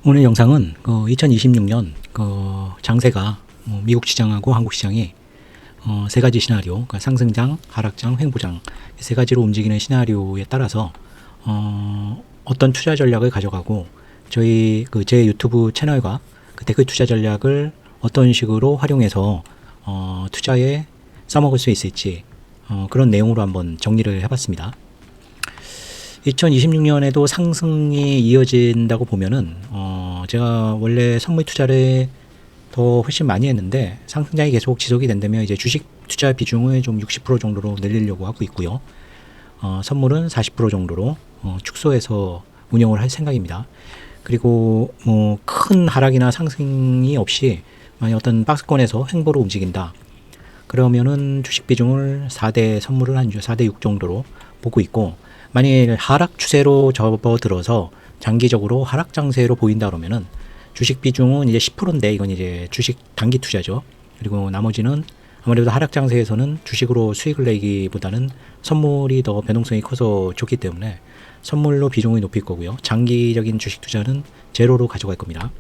오늘 영상은 2026년 장세가 미국 시장하고 한국 시장이 세 가지 시나리오, 그러니까 상승장, 하락장, 횡보장 세 가지로 움직이는 시나리오에 따라서 어떤 투자 전략을 가져가고 제 유튜브 채널과 그 데크 투자 전략을 어떤 식으로 활용해서 투자에 써먹을 수 있을지 그런 내용으로 한번 정리를 해봤습니다. 2026년에도 상승이 이어진다고 보면은 제가 원래 선물 투자를 더 훨씬 많이 했는데 상승장이 계속 지속이 된다면 이제 주식 투자 비중을 좀 60% 정도로 늘리려고 하고 있고요. 선물은 40% 정도로 축소해서 운영을 할 생각입니다. 그리고 뭐 큰 하락이나 상승이 없이 만약 어떤 박스권에서 횡보로 움직인다. 그러면은 주식 비중을 4대 선물을 한 4대 6 정도로 보고 있고, 만일 하락 추세로 접어들어서 장기적으로 하락 장세로 보인다 그러면은 주식 비중은 이제 10%인데 이건 이제 주식 단기 투자죠. 그리고 나머지는 아무래도 하락 장세에서는 주식으로 수익을 내기보다는 선물이 더 변동성이 커서 좋기 때문에 선물로 비중을 높일 거고요. 장기적인 주식 투자는 제로로 가져갈 겁니다.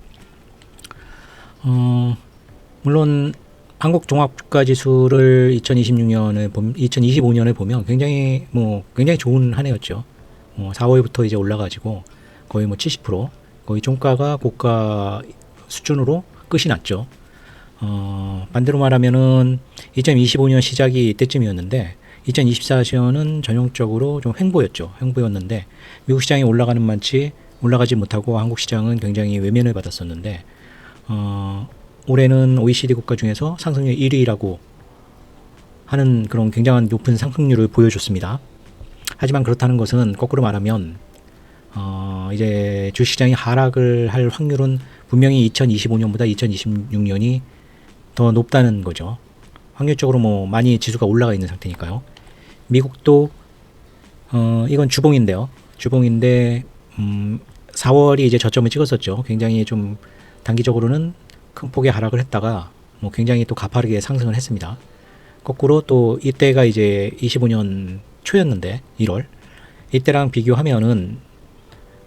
물론 한국 종합주가 지수를 2025년에 보면 굉장히 좋은 한 해였죠. 4월부터 이제 올라가지고 거의 70% 거의 종가가 고가 수준으로 끝이 났죠. 반대로 말하면은 2025년 시작이 이때쯤이었는데 2024년은 전형적으로 좀 횡보였는데 미국 시장이 올라가는 만치 올라가지 못하고 한국 시장은 굉장히 외면을 받았었는데 올해는 OECD 국가 중에서 상승률 1위라고 하는 그런 굉장한 높은 상승률을 보여줬습니다. 하지만 그렇다는 것은 거꾸로 말하면 이제 주식시장이 하락을 할 확률은 분명히 2025년보다 2026년이 더 높다는 거죠. 확률적으로 많이 지수가 올라가 있는 상태니까요. 미국도 이건 주봉인데요. 주봉인데 4월이 이제 저점을 찍었었죠. 굉장히 좀 단기적으로는 큰 폭의 하락을 했다가 굉장히 또 가파르게 상승을 했습니다. 거꾸로 또 이때가 이제 25년 초였는데 1월 이때랑 비교하면은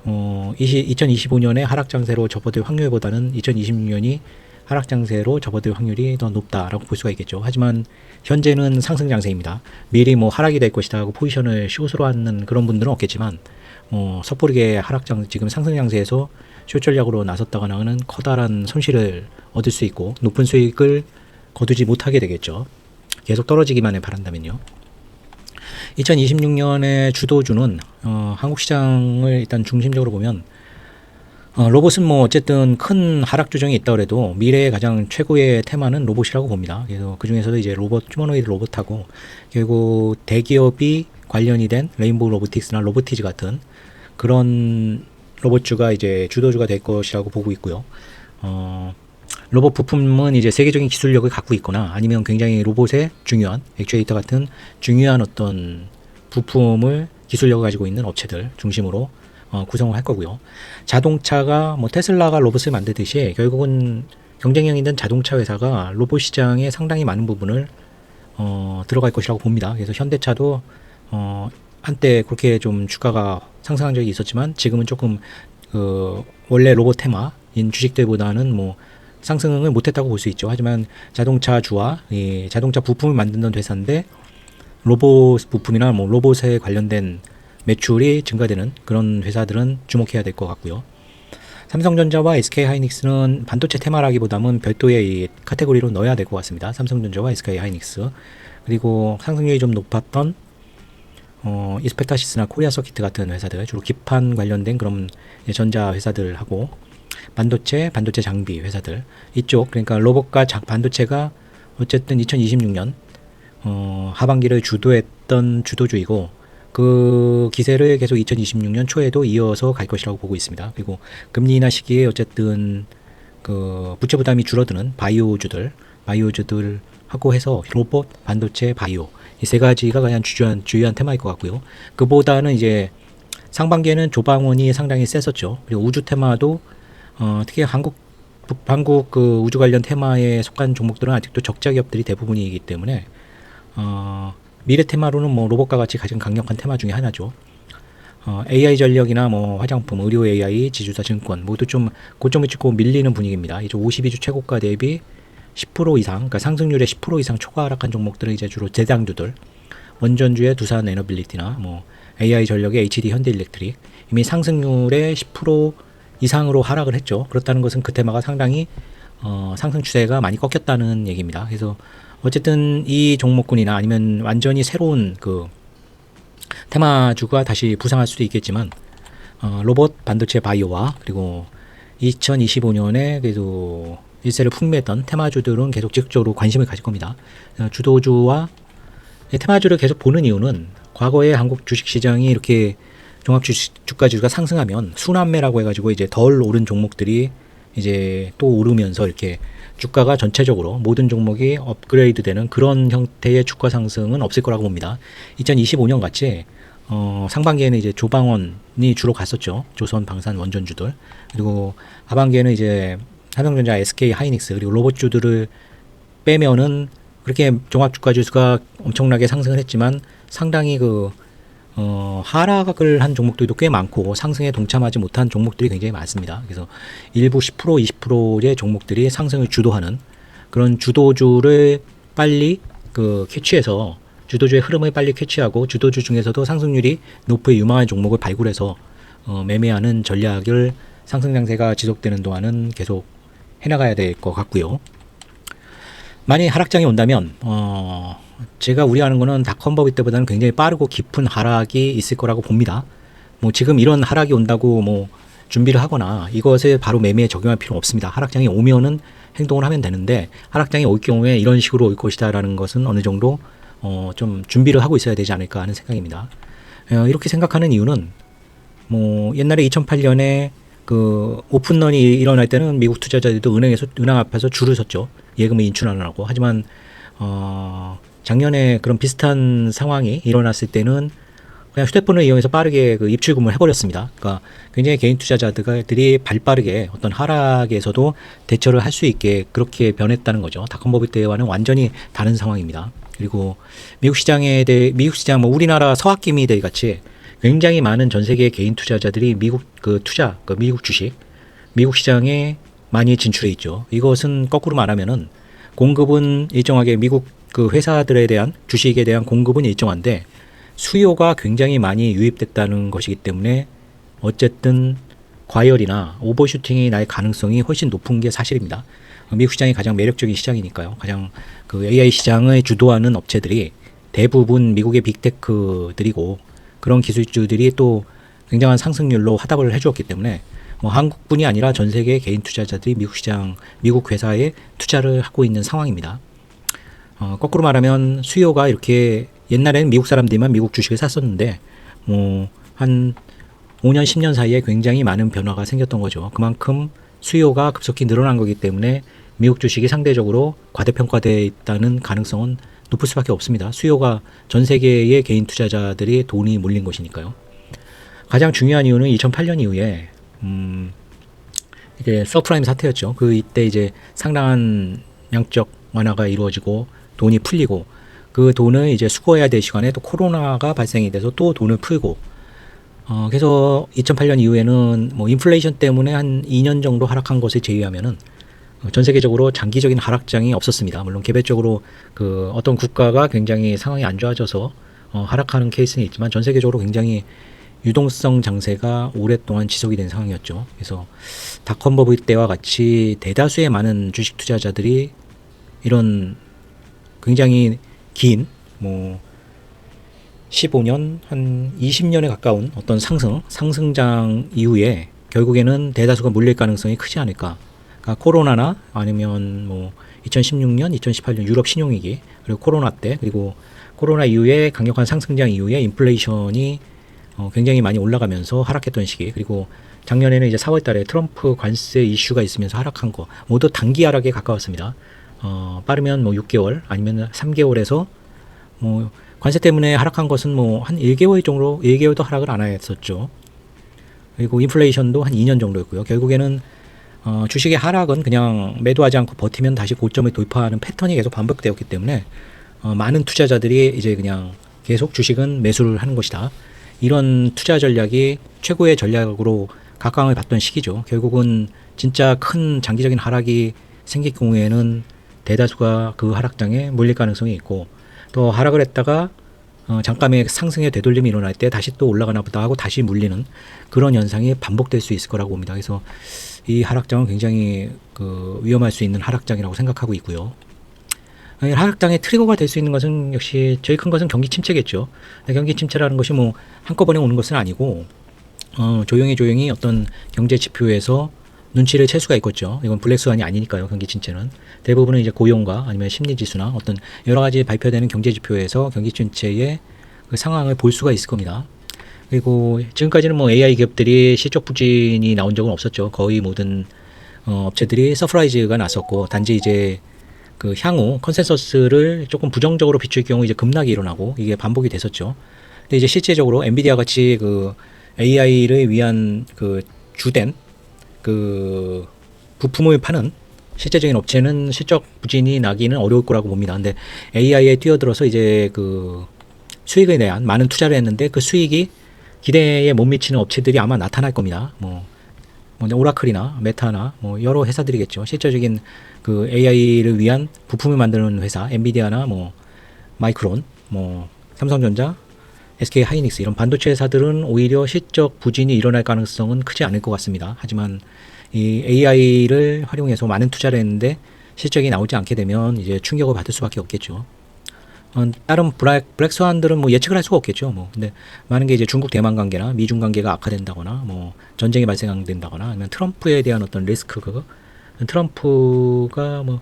2025년에 하락 장세로 접어들 확률보다는 2026년이 하락 장세로 접어들 확률이 더 높다라고 볼 수가 있겠죠. 하지만 현재는 상승 장세입니다. 미리 하락이 될 것이다 하고 포지션을 숏으로 하는 그런 분들은 없겠지만 섣부르게 지금 상승 장세에서 숏 전략으로 나섰다가는 커다란 손실을 얻을 수 있고 높은 수익을 거두지 못하게 되겠죠. 계속 떨어지기만을 바란다면요. 2026년의 주도주는 한국 시장을 일단 중심적으로 보면 로봇은 어쨌든 큰 하락 조정이 있다 그래도 미래의 가장 최고의 테마는 로봇이라고 봅니다. 그래서 그 중에서도 이제 휴머노이드 로봇하고 결국 대기업이 관련이 된 레인보우 로보틱스나 로보티즈 같은 그런 로봇주가 이제 주도주가 될 것이라고 보고 있고요. 로봇 부품은 이제 세계적인 기술력을 갖고 있거나 아니면 굉장히 로봇의 중요한 액추에이터 같은 중요한 어떤 부품을 기술력을 가지고 있는 업체들 중심으로 구성을 할 거고요. 자동차가 테슬라가 로봇을 만들듯이 결국은 경쟁력 있는 자동차 회사가 로봇 시장에 상당히 많은 부분을 들어갈 것이라고 봅니다. 그래서 현대차도 한때 그렇게 좀 주가가 상승한 적이 있었지만 지금은 조금 원래 로봇 테마인 주식들보다는 상승을 못했다고 볼 수 있죠. 하지만 자동차주와 이 자동차 부품을 만드는 회사인데 로봇 부품이나 로봇에 관련된 매출이 증가되는 그런 회사들은 주목해야 될 것 같고요. 삼성전자와 SK하이닉스는 반도체 테마라기보다는 별도의 이 카테고리로 넣어야 될 것 같습니다. 삼성전자와 SK하이닉스. 그리고 상승률이 좀 높았던 이스페타시스나 코리아 서키트 같은 회사들, 주로 기판 관련된 그런 전자 회사들하고 반도체 장비 회사들 이쪽, 그러니까 로봇과 반도체가 어쨌든 2026년 하반기를 주도했던 주도주이고 그 기세를 계속 2026년 초에도 이어서 갈 것이라고 보고 있습니다. 그리고 금리 인하 시기에 어쨌든 그 부채 부담이 줄어드는 바이오주들하고 해서 로봇, 반도체, 바이오 이 세 가지가 그냥 주요한 테마일 것 같고요. 그보다는 이제 상반기에는 조방원이 상당히 셌었죠. 그리고 우주 테마도 특히 한국 그 우주 관련 테마에 속한 종목들은 아직도 적자 기업들이 대부분이기 때문에 미래 테마로는 로봇과 같이 가장 강력한 테마 중에 하나죠. AI 전력이나 뭐 화장품, 의료 AI, 지주사 증권 모두 좀 고점을 찍고 밀리는 분위기입니다. 이제 52주 최고가 대비 10% 이상, 그러니까 상승률의 10% 이상 초과 하락한 종목들은 이제 주로 대장주들, 원전주의 두산 에너빌리티나 뭐 AI 전력의 HD 현대일렉트릭 이미 상승률의 10% 이상으로 하락을 했죠. 그렇다는 것은 그 테마가 상당히 상승 추세가 많이 꺾였다는 얘기입니다. 그래서 어쨌든 이 종목군이나 아니면 완전히 새로운 그 테마주가 다시 부상할 수도 있겠지만 로봇 반도체 바이오와 그리고 2025년에 그래도 일세를 풍미했던 테마주들은 계속 지속적으로 관심을 가질 겁니다. 주도주와 테마주를 계속 보는 이유는 과거에 한국 주식시장이 이렇게 종합주가지수가 상승하면 순환매라고 해가지고 이제 덜 오른 종목들이 이제 또 오르면서 이렇게 주가가 전체적으로 모든 종목이 업그레이드되는 그런 형태의 주가 상승은 없을 거라고 봅니다. 2025년 같이 상반기에는 이제 조방원이 주로 갔었죠. 조선, 방산, 원전주들. 그리고 하반기에는 이제 삼성전자, SK 하이닉스 그리고 로봇주들을 빼면은 그렇게 종합주가지수가 엄청나게 상승을 했지만 상당히 하락을 한 종목들도 꽤 많고 상승에 동참하지 못한 종목들이 굉장히 많습니다. 그래서 일부 10%, 20%의 종목들이 상승을 주도하는 그런 주도주를 빨리 캐치해서 주도주의 흐름을 빨리 캐치하고 주도주 중에서도 상승률이 높은 유망한 종목을 발굴해서 매매하는 전략을 상승 장세가 지속되는 동안은 계속 해나가야 될 것 같고요. 만약 하락장이 온다면 제가 우려하는 거는 닷컴 버블 때보다는 굉장히 빠르고 깊은 하락이 있을 거라고 봅니다. 뭐 지금 이런 하락이 온다고 뭐 준비를 하거나 이것을 바로 매매에 적용할 필요는 없습니다. 하락장이 오면은 행동을 하면 되는데 하락장이 올 경우에 이런 식으로 올 것이다라는 것은 어느 정도 좀 준비를 하고 있어야 되지 않을까 하는 생각입니다. 이렇게 생각하는 이유는 뭐 옛날에 2008년에 오픈런이 일어날 때는 미국 투자자들도 은행 앞에서 줄을 섰죠. 예금을 인출하느라고. 하지만 작년에 그런 비슷한 상황이 일어났을 때는 그냥 휴대폰을 이용해서 빠르게 입출금을 해버렸습니다. 그러니까 굉장히 개인 투자자들이 발빠르게 어떤 하락에서도 대처를 할 수 있게 그렇게 변했다는 거죠. 닷컴 버블 때와는 완전히 다른 상황입니다. 그리고 미국 시장 뭐 우리나라 서학기미들 같이 굉장히 많은 전 세계 개인 투자자들이 미국 미국 주식, 미국 시장에 많이 진출해 있죠. 이것은 거꾸로 말하면은 공급은 일정하게 미국 회사들에 대한 주식에 대한 공급은 일정한데 수요가 굉장히 많이 유입됐다는 것이기 때문에 어쨌든 과열이나 오버슈팅이 날 가능성이 훨씬 높은 게 사실입니다. 미국 시장이 가장 매력적인 시장이니까요. 가장 AI 시장을 주도하는 업체들이 대부분 미국의 빅테크들이고 그런 기술주들이 또 굉장한 상승률로 화답을 해주었기 때문에 뭐 한국뿐이 아니라 전 세계 개인 투자자들이 미국 회사에 투자를 하고 있는 상황입니다. 거꾸로 말하면 수요가 이렇게 옛날에는 미국 사람들만 미국 주식을 샀었는데 뭐 한 5년, 10년 사이에 굉장히 많은 변화가 생겼던 거죠. 그만큼 수요가 급속히 늘어난 거기 때문에 미국 주식이 상대적으로 과대평가되어 있다는 가능성은 높을 수밖에 없습니다. 수요가 전 세계의 개인 투자자들이 돈이 몰린 것이니까요. 가장 중요한 이유는 2008년 이후에 이게 서프라임 사태였죠. 이때 이제 상당한 양적 완화가 이루어지고 돈이 풀리고 그 돈을 이제 수거해야 될 시간에 또 코로나가 발생이 돼서 또 돈을 풀고 그래서 2008년 이후에는 뭐 인플레이션 때문에 한 2년 정도 하락한 것을 제외하면은 전 세계적으로 장기적인 하락장이 없었습니다. 물론 개별적으로 어떤 국가가 굉장히 상황이 안 좋아져서 하락하는 케이스는 있지만 전 세계적으로 굉장히 유동성 장세가 오랫동안 지속이 된 상황이었죠. 그래서 닷컴 버블 때와 같이 대다수의 많은 주식 투자자들이 이런 굉장히 긴 15년 한 20년에 가까운 어떤 상승장 이후에 결국에는 대다수가 몰릴 가능성이 크지 않을까. 그러니까 코로나나 아니면 뭐 2016년, 2018년 유럽 신용위기 그리고 코로나 때 그리고 코로나 이후에 강력한 상승장 이후에 인플레이션이 굉장히 많이 올라가면서 하락했던 시기 그리고 작년에는 이제 4월 달에 트럼프 관세 이슈가 있으면서 하락한 거 모두 단기 하락에 가까웠습니다. 빠르면 뭐 6개월 아니면 3개월에서 뭐 관세 때문에 하락한 것은 뭐 한 1개월도 하락을 안 했었죠. 그리고 인플레이션도 한 2년 정도였고요. 결국에는 주식의 하락은 그냥 매도하지 않고 버티면 다시 고점을 돌파하는 패턴이 계속 반복되었기 때문에 많은 투자자들이 이제 그냥 계속 주식은 매수를 하는 것이다. 이런 투자 전략이 최고의 전략으로 각광을 받던 시기죠. 결국은 진짜 큰 장기적인 하락이 생길 경우에는 대다수가 그 하락장에 몰릴 가능성이 있고, 또 하락을 했다가 잠깐의 상승의 되돌림이 일어날 때 다시 또 올라가나 보다 하고 다시 물리는 그런 현상이 반복될 수 있을 거라고 봅니다. 그래서 이 하락장은 굉장히 위험할 수 있는 하락장이라고 생각하고 있고요. 하락장의 트리거가 될 수 있는 것은 역시 제일 큰 것은 경기 침체겠죠. 경기 침체라는 것이 뭐 한꺼번에 오는 것은 아니고 조용히 어떤 경제 지표에서 눈치를 챌 수가 있겠죠. 이건 블랙스완이 아니니까요. 경기 침체는 대부분은 이제 고용과 아니면 심리지수나 어떤 여러 가지 발표되는 경제 지표에서 경기 침체의 그 상황을 볼 수가 있을 겁니다. 그리고 지금까지는 뭐 AI 기업들이 실적 부진이 나온 적은 없었죠. 거의 모든 업체들이 서프라이즈가 났었고, 단지 이제 그 향후 컨센서스를 조금 부정적으로 비출 경우 이제 급락이 일어나고 이게 반복이 됐었죠. 근데 이제 실제적으로 엔비디아 같이 그 AI를 위한 그 주된 그 부품을 파는 실제적인 업체는 실적 부진이 나기는 어려울 거라고 봅니다. 근데 AI에 뛰어들어서 이제 그 수익에 대한 많은 투자를 했는데 그 수익이 기대에 못 미치는 업체들이 아마 나타날 겁니다. 뭐 오라클이나 메타나 뭐 여러 회사들이겠죠. 실제적인 그 AI를 위한 부품을 만드는 회사, 엔비디아나 뭐 마이크론, 뭐 삼성전자, SK 하이닉스 이런 반도체 회사들은 오히려 실적 부진이 일어날 가능성은 크지 않을 것 같습니다. 하지만 이 AI를 활용해서 많은 투자를 했는데 실적이 나오지 않게 되면 이제 충격을 받을 수밖에 없겠죠. 다른 블랙스완들은 뭐 예측을 할 수가 없겠죠. 뭐 근데 많은 게 이제 중국 대만 관계나 미중 관계가 악화된다거나 뭐 전쟁이 발생된다거나 아니면 트럼프에 대한 어떤 리스크, 트럼프가 뭐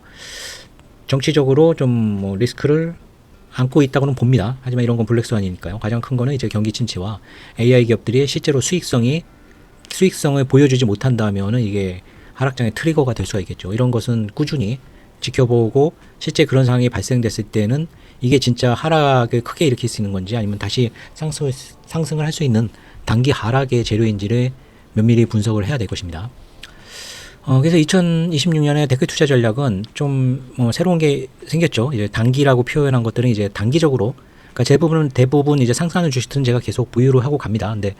정치적으로 좀 뭐 리스크를 안고 있다고는 봅니다. 하지만 이런 건 블랙스완이니까요. 가장 큰 거는 이제 경기 침체와 AI 기업들이 실제로 수익성을 보여주지 못한다면은 이게 하락장의 트리거가 될 수가 있겠죠. 이런 것은 꾸준히 지켜보고 실제 그런 상황이 발생됐을 때는 이게 진짜 하락을 크게 일으킬 수 있는 건지 아니면 다시 상승을 할 수 있는 단기 하락의 재료인지를 면밀히 분석을 해야 될 것입니다. 그래서 2026년에 데크 투자 전략은 좀 새로운 게 생겼죠. 이제 단기라고 표현한 것들은 이제 단기적으로, 그러니까 대부분 이제 상승하는 주식들은 제가 계속 보유를 하고 갑니다. 근데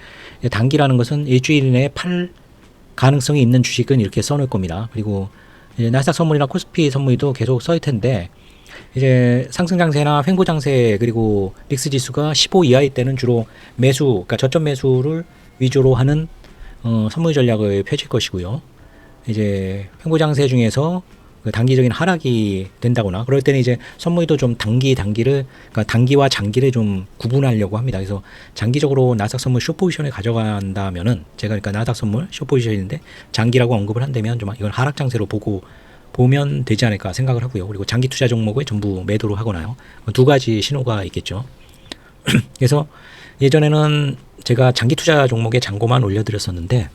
단기라는 것은 일주일 내에 팔 가능성이 있는 주식은 이렇게 써놓을 겁니다. 그리고 이제 나스닥 선물이나 코스피 선물도 계속 써일 텐데, 이제 상승 장세나 횡보 장세 그리고 릭스 지수가 15 이하일 때는 주로 그러니까 저점 매수를 위주로 하는 선물 전략을 펼칠 것이고요. 이제 횡보 장세 중에서 그 단기적인 하락이 된다거나 그럴 때는 이제 선물도 좀 그러니까 단기와 장기를 좀 구분하려고 합니다. 그래서 장기적으로 나스닥 선물 숏 포지션을 가져간다면은 제가 그러니까 나스닥 선물 숏 포지션인데 장기라고 언급을 한다면 좀 이건 하락 장세로 보면 되지 않을까 생각을 하고요. 그리고 장기 투자 종목을 전부 매도로 하거나요. 두 가지 신호가 있겠죠. 그래서 예전에는 제가 장기 투자 종목에 잔고만 올려드렸었는데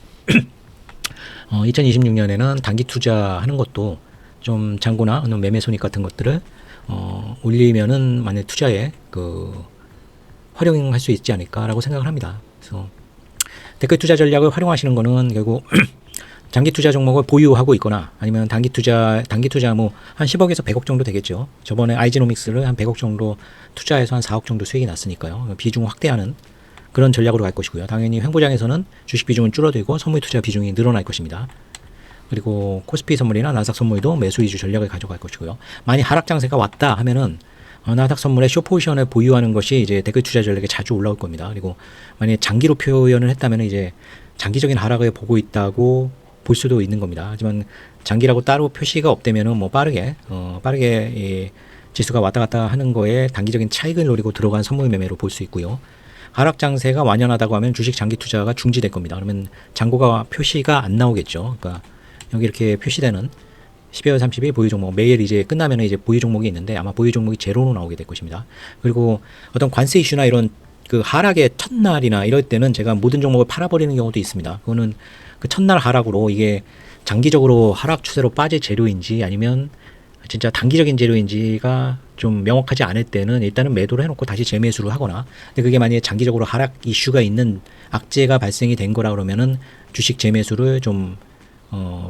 2026년에는 단기 투자하는 것도 좀 잔고나 매매 손익 같은 것들을 올리면은 만약 투자에 활용할 수 있지 않을까라고 생각을 합니다. 그래서 데크 투자 전략을 활용하시는 거는 결국 장기 투자 종목을 보유하고 있거나 아니면 단기 투자 뭐 한 10억에서 100억 정도 되겠죠. 저번에 아이지노믹스를 한 100억 정도 투자해서 한 4억 정도 수익이 났으니까요. 비중 확대하는 그런 전략으로 갈 것이고요. 당연히 횡보장에서는 주식 비중은 줄어들고 선물 투자 비중이 늘어날 것입니다. 그리고 코스피 선물이나 나스닥 선물도 매수 위주 전략을 가져갈 것이고요. 만약 하락 장세가 왔다 하면은 나스닥 선물의 숏 포지션을 보유하는 것이 이제 데크 투자 전략에 자주 올라올 겁니다. 그리고 만약 장기로 표현을 했다면 이제 장기적인 하락을 보고 있다고 볼 수도 있는 겁니다. 하지만 장기라고 따로 표시가 없다면은 뭐 빠르게 이 지수가 왔다 갔다 하는 거에 단기적인 차익을 노리고 들어간 선물 매매로 볼 수 있고요. 하락 장세가 완연하다고 하면 주식 장기 투자가 중지될 겁니다. 그러면 잔고가 표시가 안 나오겠죠. 그러니까 여기 이렇게 표시되는 12월 30일 보유 종목 매일 이제 끝나면 이제 보유 종목이 있는데 아마 보유 종목이 제로로 나오게 될 것입니다. 그리고 어떤 관세 이슈나 이런 그 하락의 첫날이나 이럴 때는 제가 모든 종목을 팔아버리는 경우도 있습니다. 그거는 그 첫날 하락으로 이게 장기적으로 하락 추세로 빠질 재료인지 아니면 진짜 단기적인 재료인지가 좀 명확하지 않을 때는 일단은 매도를 해놓고 다시 재매수를 하거나, 근데 그게 만약에 장기적으로 하락 이슈가 있는 악재가 발생이 된 거라 그러면은 주식 재매수를 좀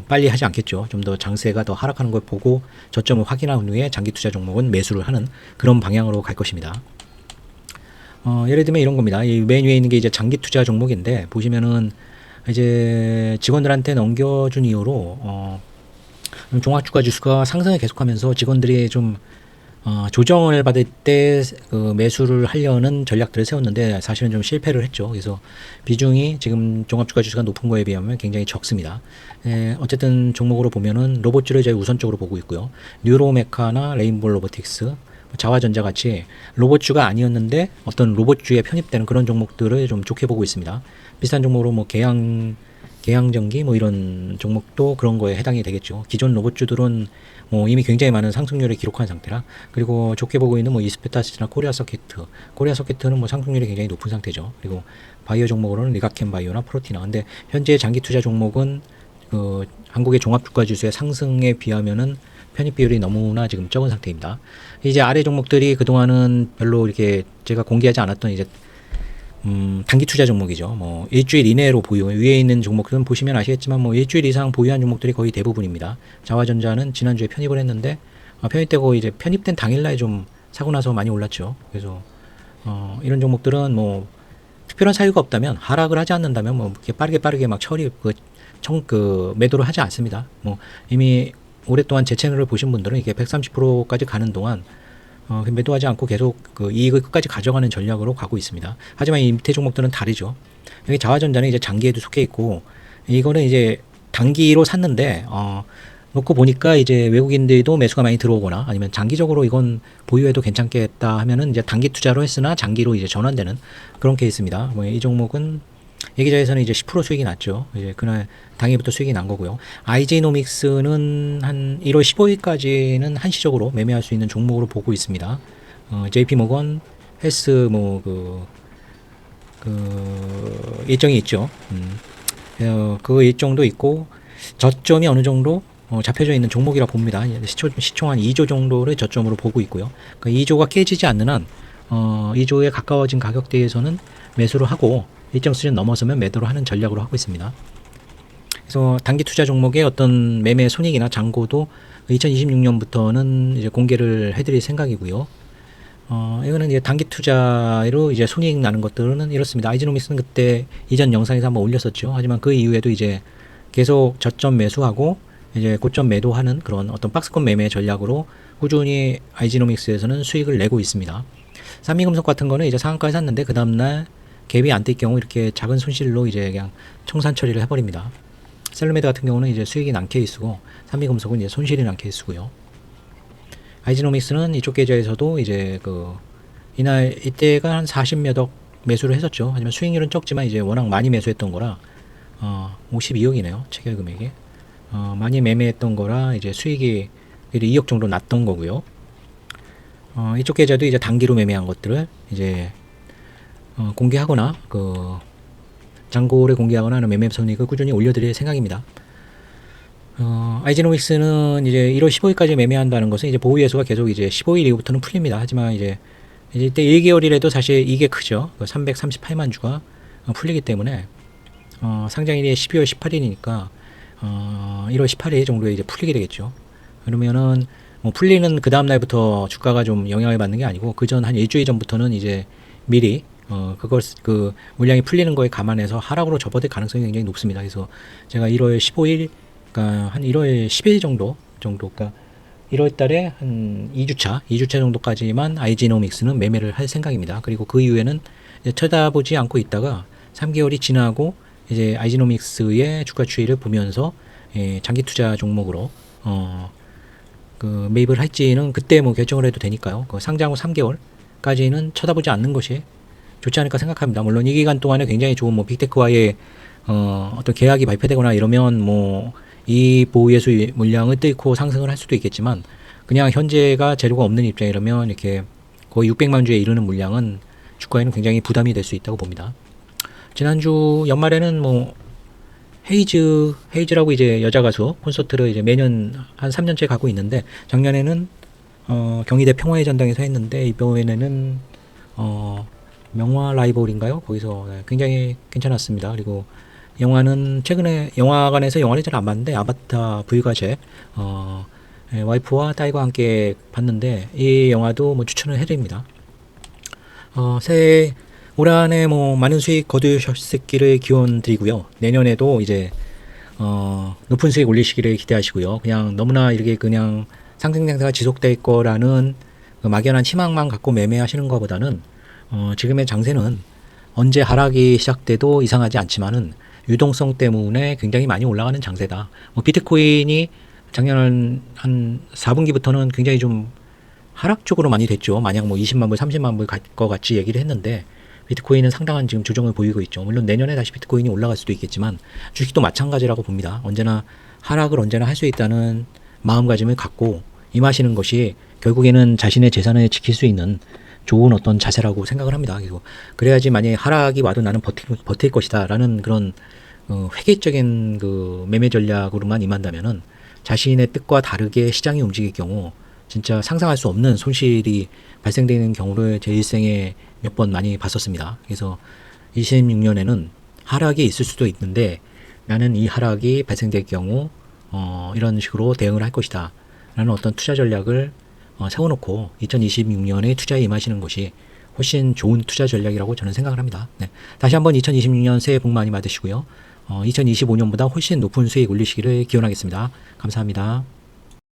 빨리 하지 않겠죠. 좀 더 장세가 더 하락하는 걸 보고 저점을 확인한 후에 장기 투자 종목은 매수를 하는 그런 방향으로 갈 것입니다. 예를 들면 이런 겁니다. 이 맨 위에 있는 게 이제 장기 투자 종목인데 보시면은 이제 직원들한테 넘겨준 이후로 종합주가 지수가 상승을 계속하면서 직원들이 좀 조정을 받을 때 그 매수를 하려는 전략들을 세웠는데 사실은 좀 실패를 했죠. 그래서 비중이 지금 종합주가 지수가 높은 거에 비하면 굉장히 적습니다. 어쨌든 종목으로 보면은 로봇주를 제일 우선적으로 보고 있고요. 뉴로메카나 레인보우 로보틱스, 자화전자 같이 로봇주가 아니었는데 어떤 로봇주에 편입되는 그런 종목들을 좀 좋게 보고 있습니다. 비슷한 종목으로 뭐 계양전기 뭐 이런 종목도 그런 거에 해당이 되겠죠. 기존 로봇주들은 뭐 이미 굉장히 많은 상승률을 기록한 상태라, 그리고 좋게 보고 있는 뭐 이스페타스나 코리아 서키트는 뭐 상승률이 굉장히 높은 상태죠. 그리고 바이오 종목으로는 리가켄 바이오나 프로티나. 근데 현재 장기 투자 종목은 그 한국의 종합주가 지수의 상승에 비하면은 편입 비율이 너무나 지금 적은 상태입니다. 이제 아래 종목들이 그동안은 별로 이렇게 제가 공개하지 않았던 이제 단기 투자 종목이죠. 뭐 일주일 이내로 보유, 위에 있는 종목들은 보시면 아시겠지만 뭐 일주일 이상 보유한 종목들이 거의 대부분입니다. 자화전자는 지난주에 편입을 했는데 편입되고 이제 편입된 당일날 좀 사고 나서 많이 올랐죠. 그래서 이런 종목들은 뭐 특별한 사유가 없다면, 하락을 하지 않는다면 뭐 이렇게 빠르게 막 매도를 하지 않습니다. 뭐 이미 오랫동안 제 채널을 보신 분들은 이게 130%까지 가는 동안 매도하지 않고 계속 그 이익을 끝까지 가져가는 전략으로 가고 있습니다. 하지만 이 밑에 종목들은 다르죠. 여기 자화전자는 이제 장기에도 속해 있고, 이거는 이제 단기로 샀는데 놓고 보니까 이제 외국인들도 매수가 많이 들어오거나 아니면 장기적으로 이건 보유해도 괜찮겠다 하면은 이제 단기 투자로 했으나 장기로 이제 전환되는 그런 케이스입니다. 뭐 이 종목은 예기자에서는 이제 10% 수익이 났죠. 이제 그날 당일부터 수익이 난 거고요. IG노믹스는 한 1월 15일까지는 한시적으로 매매할 수 있는 종목으로 보고 있습니다. JP 모건 헬스 그 일정이 있죠. 그 일정도 있고 저점이 어느 정도 잡혀져 있는 종목이라 봅니다. 시총 한 2조 정도를 저점으로 보고 있고요. 그러니까 2조가 깨지지 않는 한 2조에 가까워진 가격대에서는 매수를 하고 일정 수준 넘어서면 매도를 하는 전략으로 하고 있습니다. 그래서 단기 투자 종목의 어떤 매매 손익이나 잔고도 2026년부터는 이제 공개를 해드릴 생각이고요. 이거는 이제 단기 투자로 이제 손익 나는 것들은 이렇습니다. 아이지노믹스는 그때 이전 영상에서 한번 올렸었죠. 하지만 그 이후에도 이제 계속 저점 매수하고 이제 고점 매도하는 그런 어떤 박스권 매매 전략으로 꾸준히 아이지노믹스에서는 수익을 내고 있습니다. 산미금속 같은 거는 이제 상한가에 샀는데 그 다음날 갭이 안 뜰 경우 이렇게 작은 손실로 이제 그냥 청산 처리를 해버립니다. 셀루메드 같은 경우는 이제 수익이 난 케이스고, 산미금속은 이제 손실이 난 케이스고요. 아이지노믹스는 이쪽 계좌에서도 이제 이때가 한 40몇억 매수를 했었죠. 하지만 수익률은 적지만 이제 워낙 많이 매수했던 거라 52억이네요. 체결 금액이. 많이 매매했던 거라 이제 수익이 2억 정도 났던 거고요. 이쪽 계좌도 이제 단기로 매매한 것들을 이제 공개하거나 잔고를 공개하거나 하는 매매 손익을 꾸준히 올려드릴 생각입니다. 아이지노믹스는 이제 1월 15일까지 매매한다는 것은 이제 보유 예수가 계속 이제 15일 이후부터는 풀립니다. 하지만 이제 이때 1개월이라도 사실 이게 크죠. 338만 주가 풀리기 때문에 상장일이 12월 18일이니까 1월 18일 정도에 이제 풀리게 되겠죠. 그러면은 뭐 풀리는 그 다음 날부터 주가가 좀 영향을 받는 게 아니고 그 전 한 일주일 전부터는 이제 미리 그 물량이 풀리는 거에 감안해서 하락으로 접어들 가능성이 굉장히 높습니다. 그래서 제가 1월 15일, 그러니까 한 1월 10일 정도, 그러니까 1월 달에 한 2주차 정도까지만 아이지노믹스는 매매를 할 생각입니다. 그리고 그 이후에는 쳐다보지 않고 있다가 3개월이 지나고 이제 아이지노믹스의 주가 추이를 보면서 장기 투자 종목으로 매입을 할지는 그때 뭐 결정을 해도 되니까요. 상장 후 3개월까지는 쳐다보지 않는 것이 좋지 않을까 생각합니다. 물론 이 기간 동안에 굉장히 좋은 뭐 빅테크와의 어떤 계약이 발표되거나 이러면 뭐 이 보유예수 물량을 뚫고 상승을 할 수도 있겠지만, 그냥 현재가 재료가 없는 입장이라면 이렇게 거의 600만 주에 이르는 물량은 주가에는 굉장히 부담이 될 수 있다고 봅니다. 지난주 연말에는 뭐 헤이즈라고 이제 여자 가수 콘서트를 이제 매년 한 3년째 가고 있는데, 작년에는 경희대 평화의 전당에서 했는데 이번에는 명화 라이벌인가요? 거기서 굉장히 괜찮았습니다. 그리고 영화는 최근에 영화관에서 영화를 잘 안 봤는데 아바타 불가제 와이프와 딸과 함께 봤는데 이 영화도 뭐 추천을 해드립니다. 새해 올 한해 뭐 많은 수익 거두셨기를 기원 드리고요. 내년에도 이제 높은 수익 올리시기를 기대하시고요. 그냥 너무나 이렇게 그냥 상승 장세가 지속될 거라는 그 막연한 희망만 갖고 매매하시는 것보다는 지금의 장세는 언제 하락이 시작돼도 이상하지 않지만은 유동성 때문에 굉장히 많이 올라가는 장세다. 뭐 비트코인이 작년 한 4분기부터는 굉장히 좀 하락 쪽으로 많이 됐죠. 마냥 뭐 20만 불, 30만 불 갈 것 같이 얘기를 했는데 비트코인은 상당한 지금 조정을 보이고 있죠. 물론 내년에 다시 비트코인이 올라갈 수도 있겠지만 주식도 마찬가지라고 봅니다. 언제나 하락을 언제나 할 수 있다는 마음가짐을 갖고 임하시는 것이 결국에는 자신의 재산을 지킬 수 있는 좋은 어떤 자세라고 생각을 합니다. 그리고 그래야지 만약에 하락이 와도 나는 버틸 것이다라는 그런 회계적인 그 매매 전략으로만 임한다면은 자신의 뜻과 다르게 시장이 움직일 경우 진짜 상상할 수 없는 손실이 발생되는 경우를 제 일생에 몇 번 많이 봤었습니다. 그래서 26년에는 하락이 있을 수도 있는데 나는 이 하락이 발생될 경우 이런 식으로 대응을 할 것이다 라는 어떤 투자 전략을 세워놓고 2026년에 투자에 임하시는 것이 훨씬 좋은 투자 전략이라고 저는 생각을 합니다. 네. 다시 한번 2026년 새해 복 많이 받으시고요. 2025년보다 훨씬 높은 수익 올리시기를 기원하겠습니다. 감사합니다.